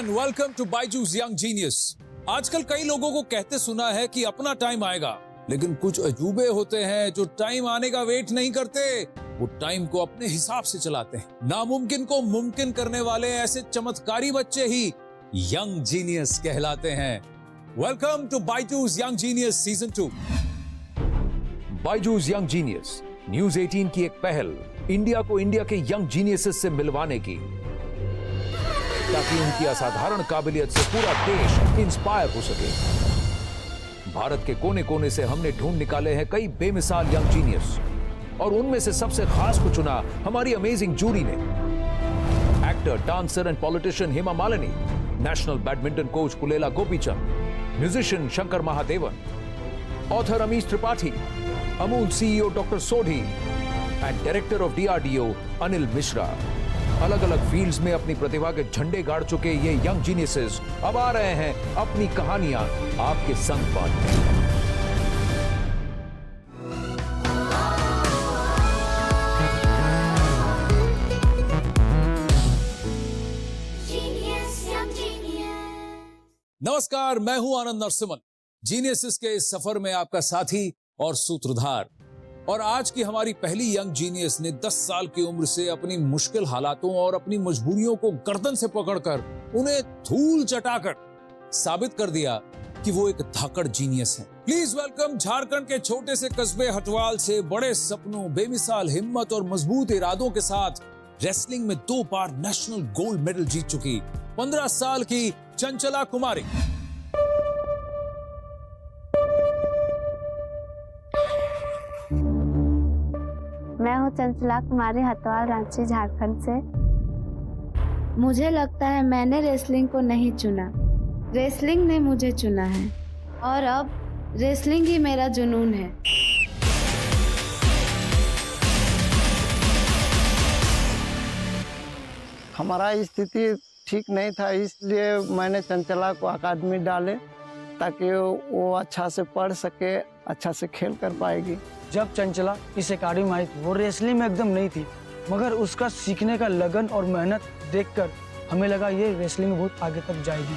And welcome to Byju's young genius. आजकल कई लोगों को कहते सुना है कि अपना टाइम आएगा, लेकिन कुछ अजूबे होते हैं जो टाइम आने का वेट नहीं करते, वो टाइम को अपने हिसाब से चलाते हैं। नामुमकिन को मुमकिन करने वाले ऐसे चमत्कारी बच्चे ही यंग जीनियस कहलाते हैं। Welcome to Byju's young genius season 2। Byju's young genius news 18 की एक पहल इंडिया को इंडिया के यंग जीनियसेस से मिलवाने की, ताकि उनकी असाधारण काबिलियत से पूरा देश इंस्पायर हो सके। भारत के कोने कोने से हमने ढूंढ निकाले हैं कई बेमिसाल यंग जीनियस, और उनमें से सबसे खास को चुना हमारी अमेजिंग जूरी ने। Actor, dancer and politician Hema Malini, national badminton coach Pullela Gopichand, musician Shankar Mahadevan, author Amish Tripathi, Amul CEO doctor Sodhi and director of DRDO Anil Mishra. अलग अलग फील्ड्स में अपनी प्रतिभा के झंडे गाड़ चुके ये यंग जीनियसेस अब आ रहे हैं अपनी कहानियां आपके संग बांटने। नमस्कार, मैं हूं आनंद नरसिम्हन, जीनियसेस के इस सफर में आपका साथी और सूत्रधार। और आज की हमारी पहली यंग जीनियस ने 10 साल की उम्र से अपनी मुश्किल हालातों और अपनी मजबूरियों को गर्दन से पकड़कर उन्हें धूल चटाकर साबित कर दिया कि वो एक धाकड़ जीनियस है। प्लीज वेलकम झारखंड के छोटे से कस्बे हटवाल से बड़े सपनों, बेमिसाल हिम्मत और मजबूत इरादों के साथ रेसलिंग में 2 बार नेशनल गोल्ड मेडल जीत चुकी 15 साल की चंचला कुमारी। मैं हूँ चंचला कुमारी, हथवाल, रांची, झारखंड से। मुझे लगता है मैंने रेसलिंग को नहीं चुना, रेसलिंग ने मुझे चुना है, और अब रेसलिंग ही मेरा जुनून है। हमारा स्थिति ठीक नहीं था, इसलिए मैंने चंचला को अकादमी डाले ताकि वो अच्छा से पढ़ सके, अच्छा से खेल कर पाएगी। जब चंचला इस अकाडमी में आई थी, वो रेसलिंग में एकदम नहीं थी, मगर उसका सीखने का लगन और मेहनत देखकर हमें लगा ये रेसलिंग में बहुत आगे तक जाएगी।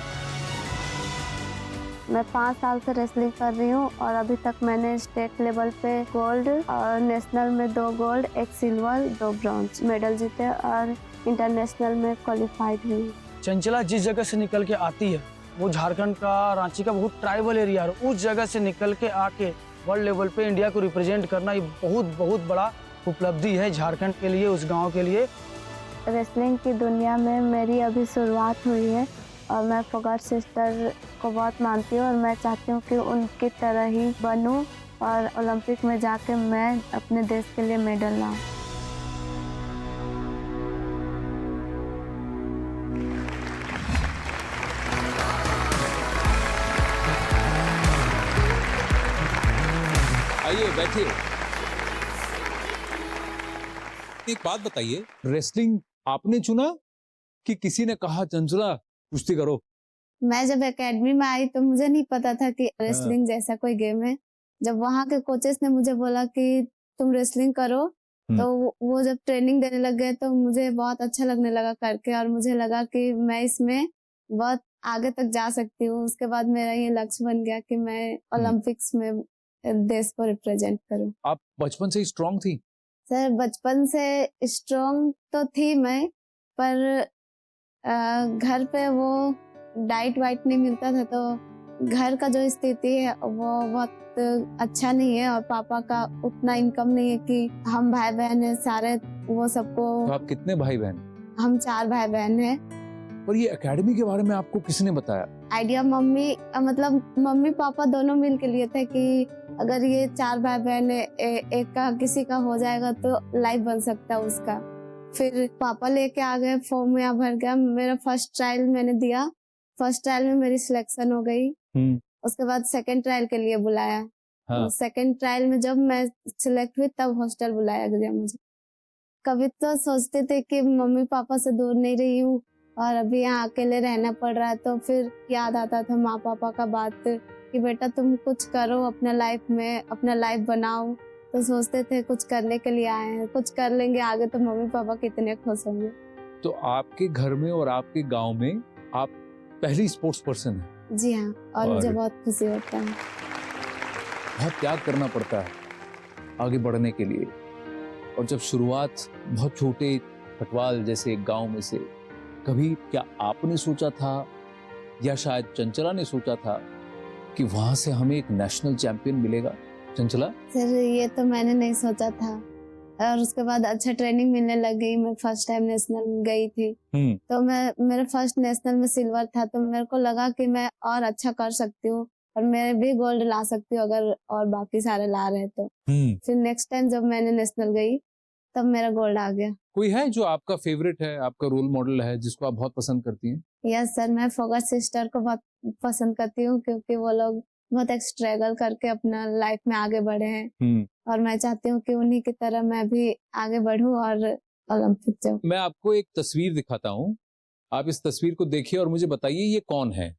मैं 5 साल से रेसलिंग कर रही हूँ और अभी तक मैंने स्टेट लेवल पे गोल्ड और नेशनल में 2 गोल्ड, 1 सिल्वर, 2 ब्रॉन्ज मेडल जीते और इंटरनेशनल में क्वालिफाइड हुई। चंचला जिस जगह से निकल के आती है, वो झारखंड का, रांची का बहुत ट्राइबल एरिया है, उस जगह से निकल के आके वर्ल्ड लेवल पे इंडिया को रिप्रेजेंट करना ये बहुत बड़ा उपलब्धि है झारखंड के लिए, उस गांव के लिए। रेसलिंग की दुनिया में मेरी अभी शुरुआत हुई है और मैं फोगाट सिस्टर को बहुत मानती हूँ और मैं चाहती हूँ कि उनकी तरह ही बनूँ और ओलंपिक में जाके मैं अपने देश के लिए मेडल लाऊँ। आइए बैठिए। एक बात बताइए, रेसलिंग आपने चुना कि किसी ने कहा चंचला कुश्ती करो? मैं जब एकेडमी में आई तो मुझे नहीं पता था कि रेसलिंग जैसा कोई गेम है। जब वहाँ के कोचेस ने मुझे बोला कि तुम रेसलिंग करो, तो वो जब ट्रेनिंग देने लग गए तो मुझे बहुत अच्छा लगने लगा करके, और मुझे लगा कि मैं इसमें बहुत आगे तक जा सकती हूँ। उसके बाद मेरा ये लक्ष्य बन गया कि मैं ओलंपिक्स में देश को रिप्रेजेंट करूं। आप बचपन से ही स्ट्रांग थी? सर, बचपन से स्ट्रांग तो थी मैं, पर घर पे वो डाइट वाइट नहीं मिलता था, तो घर का जो स्थिति है वो बहुत अच्छा नहीं है और पापा का उतना इनकम नहीं है कि हम भाई बहन हैं सारे, वो सबको। तो आप कितने भाई बहन? हम 4 भाई बहन हैं। और ये एकेडमी के बारे में आपको किसने बताया? आइडिया मम्मी पापा दोनों मिल के लिए थे कि अगर ये 4 भाई बहन एक का किसी का हो जाएगा तो लाइफ बन सकता है उसका। फिर पापा लेके आ गए, फॉर्म यहाँ भर गया। मेरा फर्स्ट ट्रायल मैंने दिया, फर्स्ट ट्रायल में मेरी सिलेक्शन हो गई। उसके बाद सेकंड ट्रायल के लिए बुलाया। हाँ। सेकंड ट्रायल में जब मैं सिलेक्ट हुई तब हॉस्टल बुलाया गया मुझे। कभी तो सोचते थे कि मम्मी पापा से दूर नहीं रही हूँ और अभी यहाँ अकेले रहना पड़ रहा है, तो फिर याद आता था माँ पापा का बात कि बेटा तुम कुछ करो अपने लाइफ में, अपना लाइफ बनाओ। तो सोचते थे कुछ करने के लिए आए हैं, कुछ कर लेंगे आगे तो मम्मी पापा कितने खुश होंगे। तो आपके घर में और आपके गांव में आप पहली स्पोर्ट्स पर्सन है। जी हाँ, और मुझे और- बहुत खुशी होता है। बहुत त्याग करना पड़ता है आगे बढ़ने के लिए, और जब शुरुआत बहुत छोटे खटवाल जैसे एक गांव में से, कभी क्या आपने सोचा था या शायद चंचला ने सोचा था कि वहां से हमें एक नेशनल चैंपियन मिलेगा? चंचला, सर ये तो मैंने नहीं सोचा था, और उसके बाद अच्छा ट्रेनिंग मिलने लग गई। मैं फर्स्ट टाइम नेशनल गई थी, तो मैं मेरा फर्स्ट नेशनल में सिल्वर था, तो मेरे को लगा कि मैं और अच्छा कर सकती हूँ और मैं भी गोल्ड ला सकती हूँ अगर और बाकी सारे ला रहे तो। फिर नेक्स्ट टाइम जब मैंने नेशनल गई तब मेरा गोल्ड आ गया। कोई है जो आपका फेवरेट है, आपका रोल मॉडल है, जिसको आप बहुत पसंद करती हैं? यस सर, मैं फोगट सिस्टर को बहुत पसंद करती हूँ, क्योंकि वो लोग बहुत एक स्ट्रगल करके अपना लाइफ में आगे बढ़े हैं, और मैं चाहती हूँ कि उन्हीं की तरह मैं भी आगे बढ़ूं और ओलंपिक जाऊं। मैं आपको एक तस्वीर दिखाता हूँ, आप इस तस्वीर को देखिए और मुझे बताइए ये कौन है।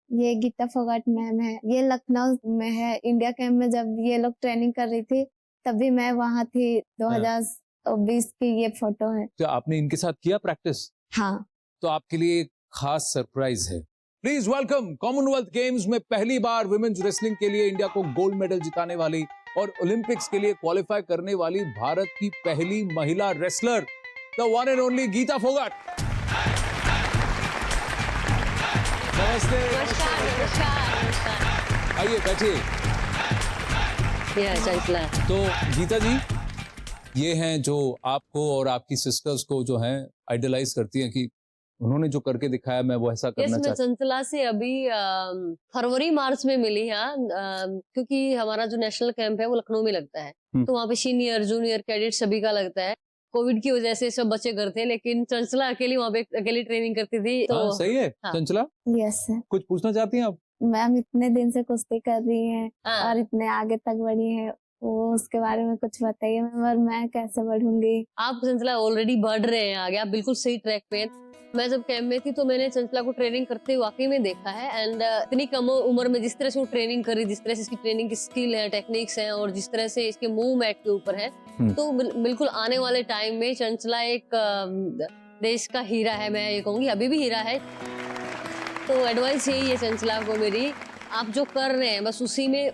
ये गीता फोगट मैम है, ये लखनऊ में है। इंडिया कैंप में जब ये लोग ट्रेनिंग कर रही थी तभी मैं वहाँ थी। 2020 की ये फोटो है। क्या आपने इनके साथ किया प्रैक्टिस? हाँ। तो आपके लिए एक खास सरप्राइज है। प्लीज वेलकम कॉमनवेल्थ गेम्स में पहली बार वुमेन्स रेसलिंग के लिए इंडिया को गोल्ड मेडल जिताने वाली और ओलंपिक्स के लिए क्वालिफाई करने वाली भारत की पहली महिला wrestler, the one and only Geeta Phogat. नमस्ते। आइए बैठिए। तो गीता जी, ये हैं जो आपको और आपकी सिस्टर्स को जो हैं आइडलाइज करती हैं कि उन्होंने जो करके दिखाया मैं वो ऐसा करना मैं चाहती चंचला से अभी फरवरी मार्च में मिली। हाँ, क्योंकि हमारा जो नेशनल कैंप है वो लखनऊ में लगता है, तो वहाँ पे सीनियर जूनियर कैडेट सभी का लगता है। कोविड की वजह से सब बच्चे घर थे, लेकिन चंचला अकेली वहाँ पे अकेली ट्रेनिंग करती थी। तो हाँ, सही है। हाँ। Chanchala, yes sir. कुछ पूछना चाहती हैं आप? मैम इतने दिन से कुश्ती कर रही है हाँ। और इतने आगे तक बढ़ी है, वो उसके बारे में कुछ बताइए मैम, और मैं कैसे बढ़ूंगी? आप चंचला ऑलरेडी बढ़ रहे हैं आगे, आप बिल्कुल सही ट्रैक पे हैं। मैं जब कैंप में थी तो मैंने चंचला को ट्रेनिंग करते हुए वाकई में देखा है, एंड इतनी कम उम्र में जिस तरह से वो ट्रेनिंग करी, जिस तरह से इसकी ट्रेनिंग की स्किल है, टेक्निक्स हैं, और जिस तरह से इसके मूव मैट के ऊपर है, तो बिल्कुल आने वाले टाइम में चंचला एक देश का हीरा है। मैं ये कहूंगी अभी भी हीरा है। तो एडवाइस यही है चंचला को मेरी, आप जो कर रहे हैं बस उसी में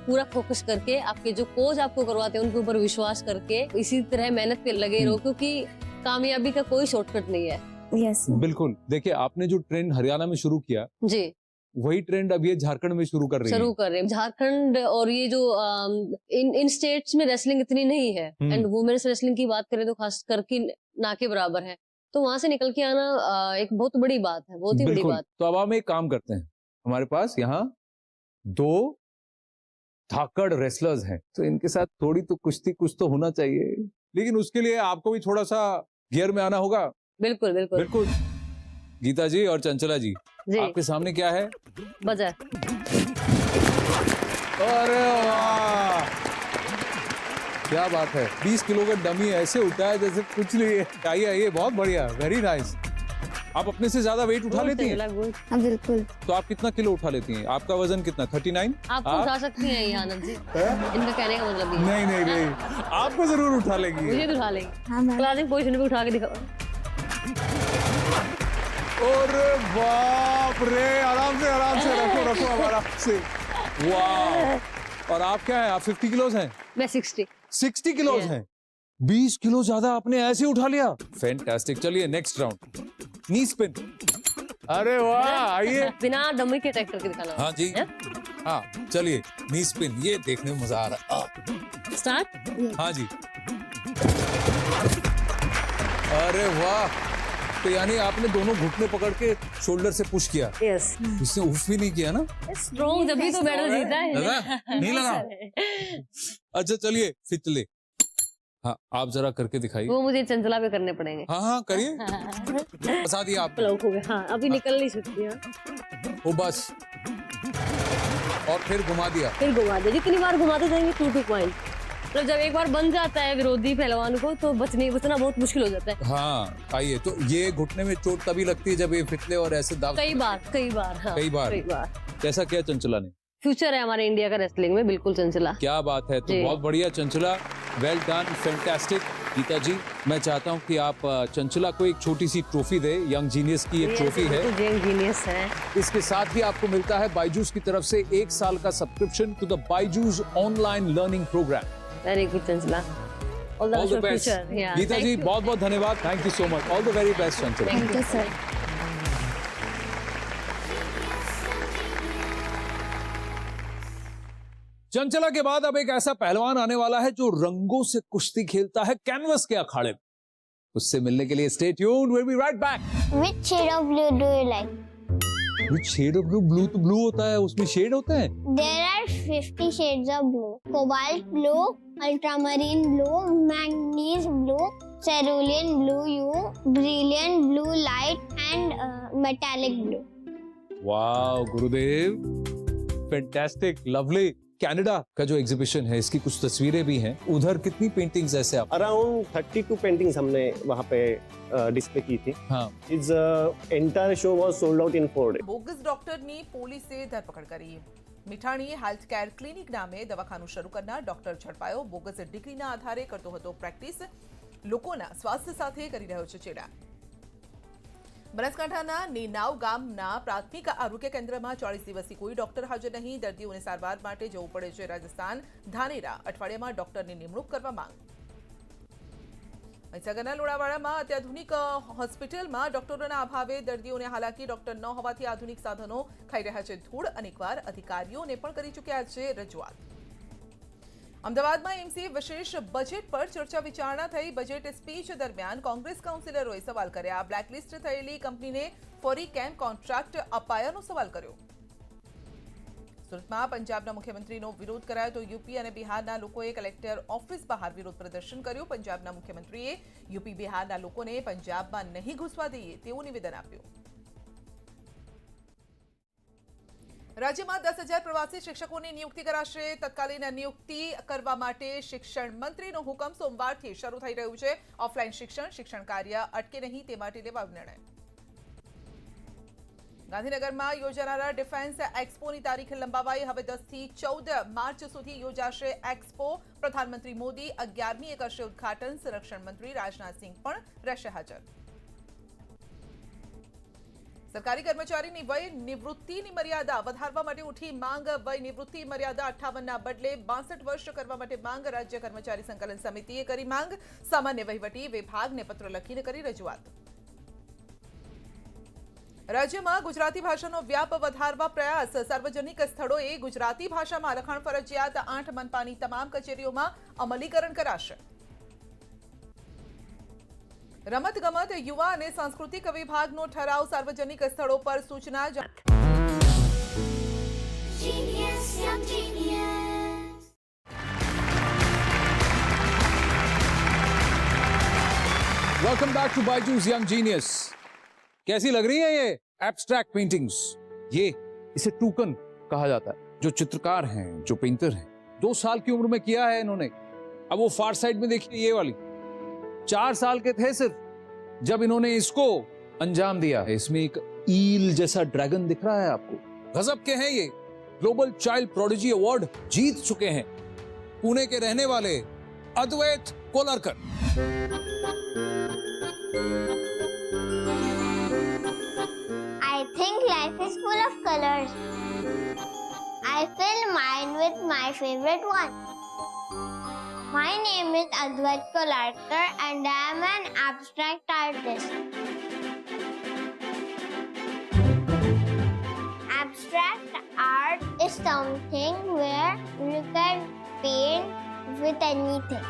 पूरा फोकस करके, आपके जो कोच आपको करवाते हैं उनके ऊपर विश्वास करके इसी तरह मेहनत पे लगे रहो, क्योंकि कामयाबी का कोई शॉर्टकट नहीं है। यस बिल्कुल। देखिए, आपने जो ट्रेंड हरियाणा में शुरू किया जी, वही ट्रेंड अब ये झारखंड में शुरू कर रही है। शुरू कर रहे हैं झारखंड, और ये जो इन स्टेट्स में रेसलिंग इतनी नहीं है, एंड वुमेन्स रेसलिंग की बात करें तो खास करके ना के बराबर है, तो वहां से निकल के आना एक बहुत बड़ी बात है, बहुत ही बड़ी बात। तो अब हम एक काम करते हैं, हमारे पास यहाँ 2 धाकड़ रेसलर्स हैं, तो इनके साथ थोड़ी तो कुश्ती कुछ तो होना चाहिए, लेकिन उसके लिए आपको भी थोड़ा सा गियर में आना होगा। बिल्कुल बिल्कुल बिल्कुल। गीता जी और चंचला जी, आपके सामने क्या है? बजा। अरे वाह, क्या बात है। 20 किलो का डमी ऐसे उठाया जैसे कुछ नहीं है। आइए आइए, बहुत बढ़िया, वेरी नाइस। आप अपने से जादा वेट उठा लेती हैं? हाँ बिल्कुल। तो आप कितना किलो उठा लेती हैं? आपका वजन कितना? 39? आप उठा सकती हैं ये आनंद जी, इनका कहने का मतलब ये है। नहीं, आपको जरूर उठा लेंगी। मुझे तो उठा लेंगे, हाँ मैम। क्लासिक पोजीशन पे उठा के दिखाओ। अरे बाप रे, आराम से रखो आराम से। वाह। और आप क्या है? आप 50 किलोज हैं? मैं 60 किलोज हैं। 20 किलो ज्यादा आपने ऐसे उठा लिया। फैंटास्टिक। चलिए नेक्स्ट राउंड, नी स्पिन। अरे वाह, आइए। बिना डमी के अटैक करके दिखाना। हाँ जी, हाँ चलिए नी स्पिन, ये देखने में मजा आ रहा है। स्टार्ट। हाँ जी। अरे वाह, तो यानी आपने दोनों घुटने पकड़ के शोल्डर से पुश किया। यस, उसने उफ भी नहीं किया ना? स्ट्रॉन्ग जब भी तो मेडल जीता है। लगा? नहीं लगा? अच्छा चलिए फिर चलिए। हाँ, आप जरा करके दिखाइए। वो मुझे चंचला पे करने पड़ेंगे। हाँ करिए। फंसा दिया आप। ब्लॉक हो गया। हाँ, अभी निकल नहीं सकती है। वो बस, और फिर घुमा दिया। फिर घुमा दे, जितनी बार घुमाते जाएंगे 2 पॉइंट। तो जब एक बार बन जाता है विरोधी पहलवान को तो बचना बहुत मुश्किल हो जाता है। हाँ आइए, तो ये घुटने में चोट तभी लगती है जब ये फिसले और ऐसे दाव। कई बार हाँ, कई बार। कैसा किया चंचला ने? फ्यूचर है हमारे इंडिया का रेसलिंग में, बिल्कुल चंचला। क्या बात है। तो बहुत बढ़िया Chanchala, well done, fantastic. Geeta ji, मैं चाहता हूं कि आप चंचला को एक छोटी सी ट्रॉफी दे। यंग जीनियस की एक ट्रॉफी है, यंग जीनियस है। इसके साथ ही आपको मिलता है बायजूस की तरफ से 1 साल का subscription to the Byju's online learning program. Very good Chanchala, all the best. Geeta ji, बहुत बहुत धन्यवाद, thank you so much, all the very best Chanchala. Thank you sir. Chanchala के बाद अब एक ऐसा पहलवान आने वाला है जो रंगों से कुश्ती खेलता है कैनवस के अखाड़े में। उससे मिलने के लिए stay tuned, will be right back. Which shade of blue do you like? Which shade of blue? Blue तो ब्लू होता है, उसमें शेड होते हैं। There are 50 shades of blue. Cobalt blue, ultramarine blue, manganese blue, cerulean blue, brilliant blue light and metallic blue. वाह गुरुदेव, fantastic, lovely. Canada का जो exhibition है, इसकी कुछ तस्वीरें भी हैं। उधर कितनी पेंटिंग्स ऐसे आप? अराउंड 32 पेंटिंग्स हमने वहाँ पे डिस्प्ले की थी। हाँ। Its entire show was sold out in 4 days. Bogus ડોક્ટરની પોલીસે ધરપકડ કરી. મીઠાણી હેલ્થ કેર ક્લિનિક નામે દવાખાનું શરૂ કરનાર ડોક્ટર ઝડપાયો. બોગસ ડિગ્રીના આધારે કરતો હતો પ્રેક્ટિસ. લોકોના સ્વાસ્થ્ય સાથે કરી રહ્યો છે ચેડા. બનાસકાંઠાના નેનાવ ગામના પ્રાથમિક આરોગ્ય કેન્દ્રમાં 40 દિવસથી કોઈ ડોક્ટર હાજર નહીં. દર્દીઓને સારવાર માટે જવું પડે છે રાજસ્થાન. ધાનેરા અઠવાડિયામાં ડોક્ટરની નિમણૂક કરવા માંગ. મહીસાગરના લુણાવાડામાં અત્યાધુનિક હોસ્પિટલમાં ડોક્ટરોના અભાવે દર્દીઓને હાલાકી. ડોક્ટર ન હોવાથી આધુનિક સાધનો ખાઈ રહ્યા છે ધૂળ. અનેકવાર અધિકારીઓને પણ કરી ચૂક્યા છે રજૂઆત. અમદાવાદમાં એમસી વિશેષ બજેટ પર ચર્ચા વિચારણા થઈ. બજેટ સ્પીચ દરમિયાન કોંગ્રેસ કાઉન્સિલરોએ સવાલ કર્યા. બ્લેકલિસ્ટ થયેલી કંપનીને ફરી કેમ કોન્ટ્રાક્ટ અપાયાનો સવાલ કર્યો. સુરતમાં પંજાબના મુખ્યમંત્રીનો વિરોધ કરાયો તો યુપી અને બિહારના લોકોએ કલેક્ટર ઓફિસ બહાર વિરોધ પ્રદર્શન કર્યું. પંજાબના મુખ્યમંત્રીએ યુપી બિહારના લોકોને પંજાબમાં નહીં ઘૂસવા દઈએ તેવું નિવેદન આપ્યું. રાજ્યમાં 10,000 પ્રવાસી શિક્ષકોની નિયુક્તિ કરાશે. તત્કાલીન નિયુક્તિ કરવા માટે શિક્ષણ મંત્રીનો હુકમ સોમવારથી શરૂ થઈ રહ્યું છે. ઓફલાઈન શિક્ષણ કાર્ય અટકે નહીં તે માટે લેવાયો નિર્ણય. ગાંધીનગરમાં યોજાનારા ડિફેન્સ એક્સપોની તારીખ લંબાવાઈ. હવે 10 થી 14 માર્ચ સુધી યોજાશે એક્સપો. પ્રધાનમંત્રી મોદી 11મીએ કરશે ઉદ્ઘાટન. સંરક્ષણ મંત્રી રાજનાથ સિંહ પણ રહેશે હાજર. સરકારી કર્મચારીની વય નિવૃત્તિની મર્યાદા વધારવા માટે ઉઠી માંગ. વય નિવૃત્તિ મર્યાદા 58ના બદલે 62 વર્ષ કરવા માટે માંગ. રાજ્ય કર્મચારી સંકલન સમિતિએ કરી માંગ. સામાન્ય વહીવટી વિભાગને પત્ર લખીને કરી રજૂઆત. રાજ્યમાં ગુજરાતી ભાષાનો વ્યાપ વધારવા પ્રયાસ. સાર્વજનિક સ્થળોએ ગુજરાતી ભાષામાં લખાણ ફરજિયાત. 8 મનપાની તમામ કચેરીઓમાં અમલીકરણ કરાશે. રમત ગમત, યુવા અને સાંસ્કૃતિક વિભાગનો ઠરાવ. સાર્વજનિક સ્થળો પર સૂચના. Welcome back to Byju's young genius. कैसी लग रही है ये एब्स्ट्रैक्ट पेंटिंग्स? ये इसे टूकन कहा जाता है। जो चित्रकार हैं, जो पेंटर हैं, 2 साल की उम्र में किया है इन्होंने। अब वो फार साइड में देखिए, ये वाली 4 साल के थे सिर्फ जब इन्होंने इसको अंजाम दिया है। इसमें एक ईल जैसा ड्रैगन दिख रहा है आपको। गजब के हैं ये। ग्लोबल चाइल्ड प्रोडिजी अवार्ड जीत चुके हैं पुणे के रहने वाले अद्वैत कोलरकर। I think life is full of colors. I fill mine with my favorite one. My name is Advait Kolarkar and I am an abstract artist. Abstract art is something where you can paint with anything.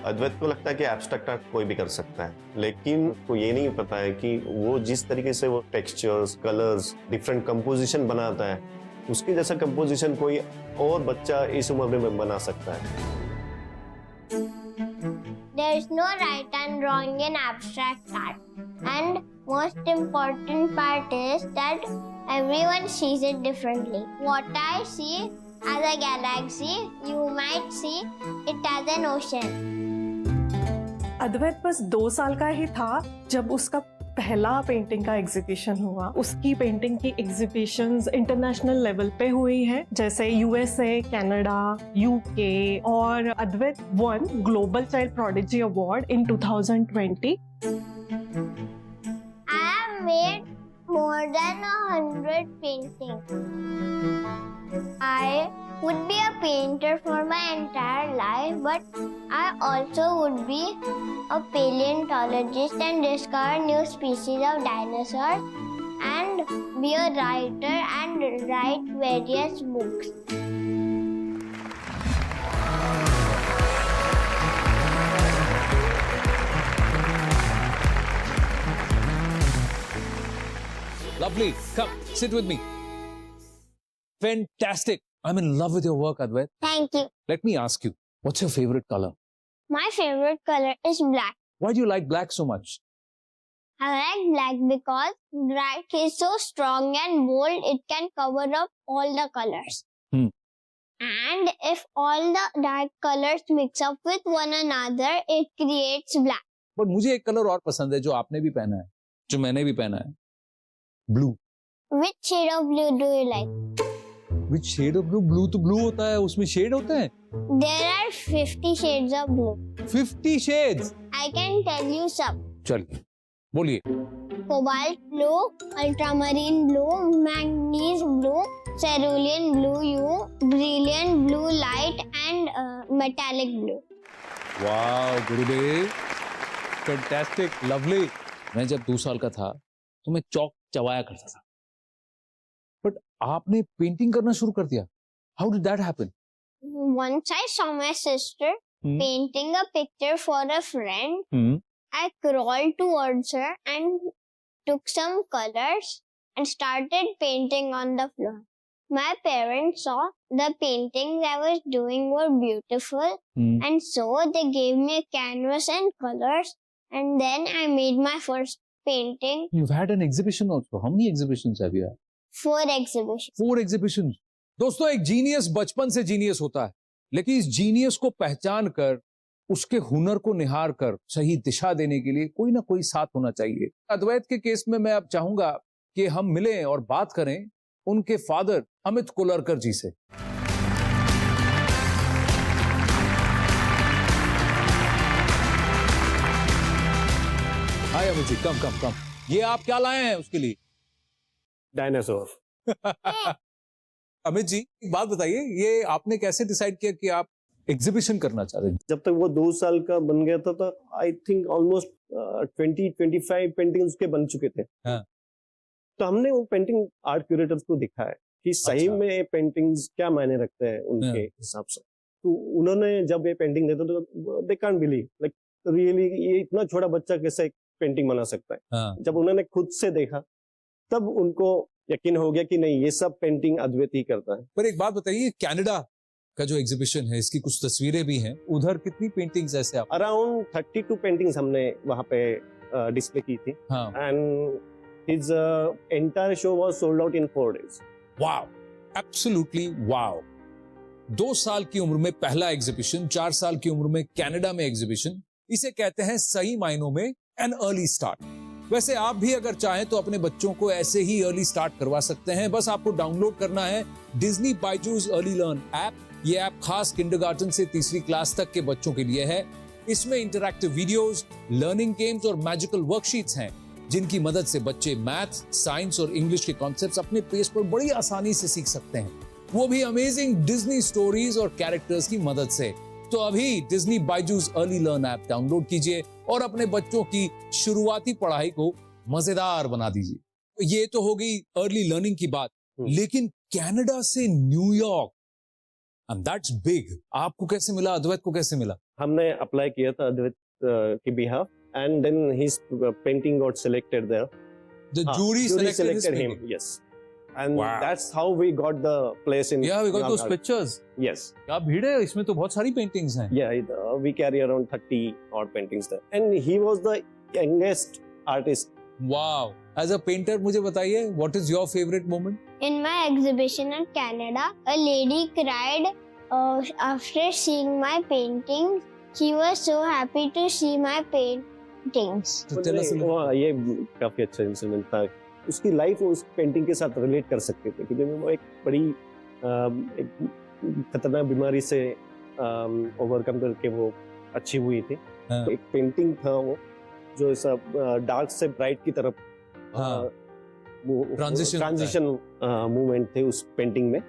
अद्वैत को लगता है कि abstract art कोई भी कर सकता है, लेकिन उसको ये नहीं पता है कि वो जिस तरीके से वो टेक्सचर्स, कलर्स, डिफरेंट कंपोजिशन बनाता है, उसके जैसा कंपोजिशन कोई और बच्चा इस उम्र में बना सकता है। There is no right and wrong in abstract art. And most important part is that everyone sees it differently. What I see as a galaxy, you might see it as an ocean. अद्वैत बस 2 साल का ही था जब उसका पहला painting का exhibition हुआ, उसकी पेंटिंग की एग्जीबिशंस इंटरनेशनल लेवल पे हुई है, जैसे यूएसए, कनाडा, यूके, और Advait one global child prodigy award in 2020. I have made more than 100 paintings. I would be a painter for my entire life, but I also would be a paleontologist and discover new species of dinosaurs, and be a writer and write various books. Lovely. Come, sit with me. Fantastic. I'm in love with your work, Advait. Thank you. Let me ask you, what's your favorite color? My favorite color is black. Why do you like black so much? I like black because black is so strong and bold, it can cover up all the colors. And if all the dark colors mix up with one another, it creates black. But मुझे एक colour और पसंद है जो आपने भी पहना है, जो मैंने भी पहना है. Blue. Which shade of blue do you like? Which shade of blue? Blue तो blue होता है, उसमें shade होते हैं. There are 50 shades of blue. 50 shades. I can tell you some. चलिए, बोलिए. Cobalt blue, ultramarine blue, manganese blue, cerulean blue, brilliant blue light, and metallic blue. वाह गुरुदेव, fantastic, lovely. मैं जब 2 साल का था तो मैं चौक चबाया करता था, बट आपने पेंटिंग करना शुरू कर दिया. How did that happen? Once I saw my sister painting a picture for a friend. I crawled towards her and took some colors and started painting on the floor. My parents saw the paintings I was doing were beautiful, and so they gave me a canvas and colors, and then I made my first painting. You've had an exhibition also. How many exhibitions have you had? 4 exhibitions. 4 exhibitions. दोस्तों, एक genius बचपन से genius होता है, लेकिन इस genius को पहचान कर, उसके हुनर को निहार कर सही दिशा देने के लिए कोई ना कोई साथ होना चाहिए. अद्वैत के केस में मैं अब चाहूंगा कि हम मिलें और बात करें उनके फादर अमित कोलरकर जी से. हाय अमित जी, कम. ये आप क्या लाए हैं उसके लिए? डायनासोर. अमित जी, एक बात बताइए, ये आपने कैसे डिसाइड किया कि आप एग्जीबिशन करना चाह रहे हैं? जब तक वो 2 साल का बन गया था तो आई थिंक ऑलमोस्ट 20-25 पेंटिंग उसके बन चुके थे. हाँ. तो हमने वो पेंटिंग आर्ट क्यूरेटर्स को दिखाया कि सही में पेंटिंग्स क्या मायने रखते हैं उनके हिसाब से. तो उन्होंने जब ये पेंटिंग देते तो they can't believe, like really ये इतना छोटा बच्चा कैसे पेंटिंग बना सकता है. हाँ. जब उन्होंने खुद से देखा तब उनको यकीन हो गया कि नहीं, ये सब पेंटिंग अद्वैत ही करता है. पर एक बात बताइए, कनाडा का जो एग्जीबिशन है, इसकी कुछ तस्वीरें भी हैं, उधर कितनी पेंटिंग्स ऐसे आप? अराउंड 32 पेंटिंग्स हमने वहां पे डिस्प्ले की थी. हाँ. And his entire show was sold out in 4 days. Wow, absolutely wow. 2 साल की उम्र में पहला एग्जीबिशन, 4 साल की उम्र में कनाडा में एग्जीबिशन, इसे कहते हैं सही मायनों में एन अर्ली स्टार्ट. वैसे आप भी अगर चाहें तो अपने बच्चों को ऐसे ही अर्ली स्टार्ट करवा सकते हैं. बस आपको डाउनलोड करना है Disney Byju's early learn app. ये ऐप खास किंडरगार्टन से 3री क्लास तक के बच्चों के लिए है. इसमें इंटरैक्टिव वीडियोस, लर्निंग गेम्स और मैजिकल वर्कशीट्स हैं, जिनकी मदद से बच्चे मैथ, साइंस और इंग्लिश के कॉन्सेप्ट्स अपने पेस पर बड़ी आसानी से सीख सकते हैं, वो भी अमेजिंग डिज्नी स्टोरीज और कैरेक्टर्स की मदद से. तो अभी Disney Byju's early learn app download कीजिए और अपने बच्चों की शुरुआती पढ़ाई को मजेदार बना दीजिए. ये तो हो गई अर्ली लर्निंग की बात, लेकिन कनाडा से न्यूयॉर्क, एंड दैट्स बिग. आपको कैसे मिला, अद्वैत को कैसे मिला? हमने अप्लाई किया था अद्वैत के behalf, and then his painting got selected there. The jury selected him. him. Yes. And Wow. that's how we got the place in. Yeah, we got those Nagad. pictures. Yes. क्या भीड़ है, इसमें तो बहुत सारी पेंटिंग्स हैं. Yeah, we carry around 30 odd paintings there. And he was the youngest artist. Wow. As a painter, मुझे बताइए, what is your favorite moment? In my exhibition in Canada, a lady cried after seeing my painting. She was so happy to see my paintings. तो tell us a little- वो ये काफी अच्छा incident था। उसकी life उस painting के साथ रिलेट कर सकते थे क्योंकि वो एक बड़ी एक खतरनाक बीमारी से ओवरकम करके वो अच्छी हुई थी। हाँ। एक पेंटिंग था वो जो ऐसा डार्क से ब्राइट की तरफ हाँ। Transition ट्रांजिशन मूवमेंट थे उस पेंटिंग में।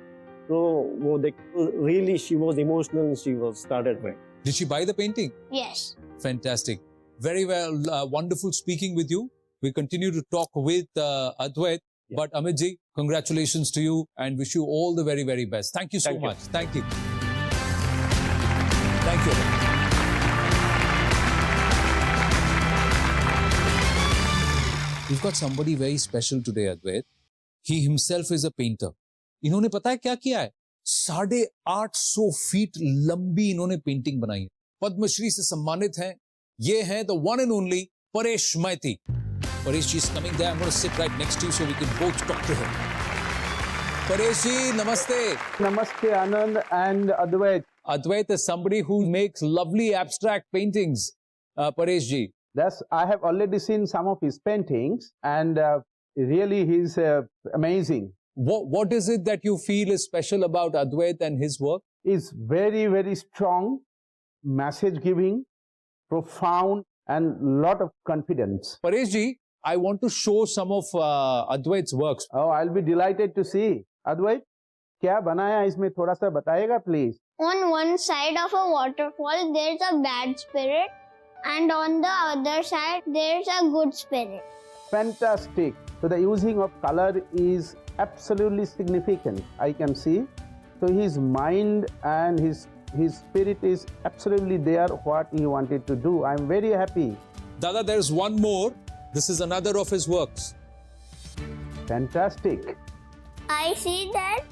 तो वो देख really she was emotional, she was started crying. Did she buy the painting? Yes. Fantastic. Very well. Wonderful speaking with you. We continue to talk with Advait. Yeah. But Amit ji, congratulations to you and wish you all the very, very best. Thank you so Thank you. much. Thank you. Thank you. We've got somebody very special today, Advait. He himself is a painter. इन्होंने पता है क्या किया है? 850 feet लंबी इन्होंने painting बनाई है। पद्मश्री से सम्मानित हैं। ये हैं the one and only Paresh Maiti. Paresh ji is coming there. I'm going to sit right next to you so we can both talk to him. Paresh ji, namaste. Namaste, Anand and Advait. Advait is somebody who makes lovely abstract paintings. Paresh ji. I have already seen some of his paintings, and really he's amazing. What is it that you feel is special about Advait and his work? He's very, very strong, message giving, profound, and lot of confidence. Paresh ji, I want to show some of Advait's works. Oh, I'll be delighted to see. Advait, क्या बनाया इसमें थोड़ा सा बताएगा please? On one side of a waterfall, there's a bad spirit, and on the other side, there's a good spirit. Fantastic. So the using of color is absolutely significant. I can see. So his mind and his spirit is absolutely there. What he wanted to do. I'm very happy. Dada, there's one more. This is another of his works. Fantastic. I see that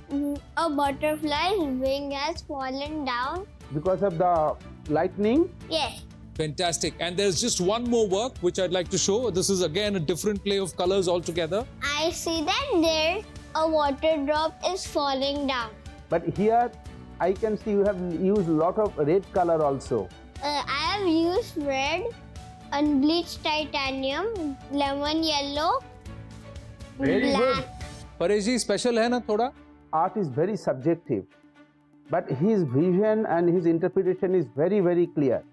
a butterfly's wing has fallen down. Because of the lightning. Yes. Fantastic. And there's just one more work which I'd like to show. This is again a different play of colors altogether. I see that there's a water drop is falling down. But here I can see you have used a lot of red color also. I have used red, unbleached titanium, lemon yellow, Very good. black. Paresh ji, special है ना थोड़ा? Art is very subjective. But his vision and his interpretation is very, very clear.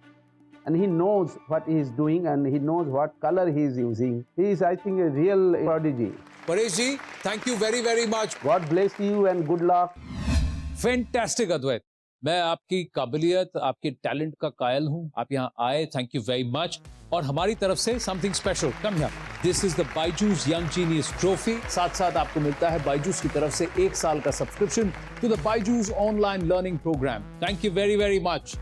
And he knows what he is doing and he knows what color he is using. He is, I think, a real prodigy. Paresh ji, thank you very, very much. God bless you and good luck. Fantastic, Advait. मैं आपकी काबिलियत, आपके talent का कायल हूं। आप यहाँ आए, थैंक यू वेरी मच। और हमारी तरफ से something special, come here. This is the Byju's young genius trophy. साथ साथ आपको मिलता है बायजूस की तरफ से 1 साल का subscription to the Byju's online learning programme. Thank you very, very much.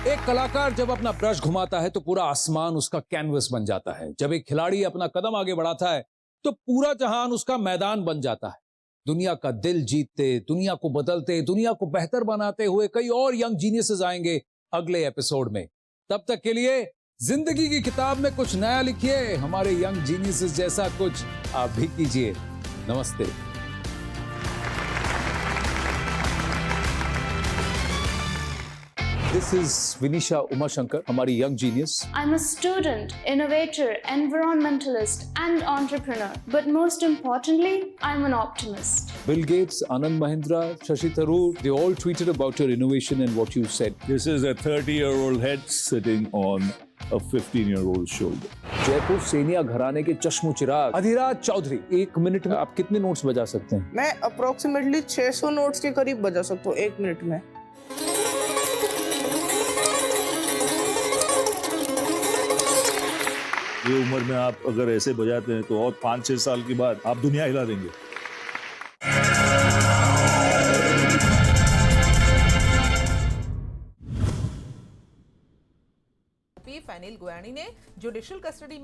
एक कलाकार जब अपना ब्रश घुमाता है तो पूरा आसमान उसका कैनवस बन जाता है। जब एक खिलाड़ी अपना कदम आगे बढ़ाता है तो पूरा जहान उसका मैदान बन जाता है। दुनिया का दिल जीतते, दुनिया को बदलते, दुनिया को बेहतर बनाते हुए कई और यंग जीनियसेस आएंगे अगले एपिसोड में। तब तक के लिए जिंदगी की किताब में कुछ नया लिखिए, हमारे यंग जीनियसेस जैसा कुछ आप भी कीजिए। नमस्ते। This is Vinisha Umashankar, हमारी young genius. I'm a student, innovator, environmentalist, and entrepreneur. But most importantly, I'm an optimist. Bill Gates, Anand Mahindra, Shashi Tharoor, they all tweeted about your innovation and what you said. This is a 30-year-old head sitting on a 15-year-old shoulder. Jaipur Xenia घराने के चश्मो चिराग Adhiraj Chaudhary, 1 minute में आप कितने notes बजा सकते हैं? मैं approximately 600 notes के करीब बजा सकता हूँ 1 मिनट में। ये उम्र में आप अगर ऐसे बजाते हैं तो और 5-6 साल के बाद आप दुनिया हिला देंगे। फैनिल गुयानी ने जुडिशियल कस्टडी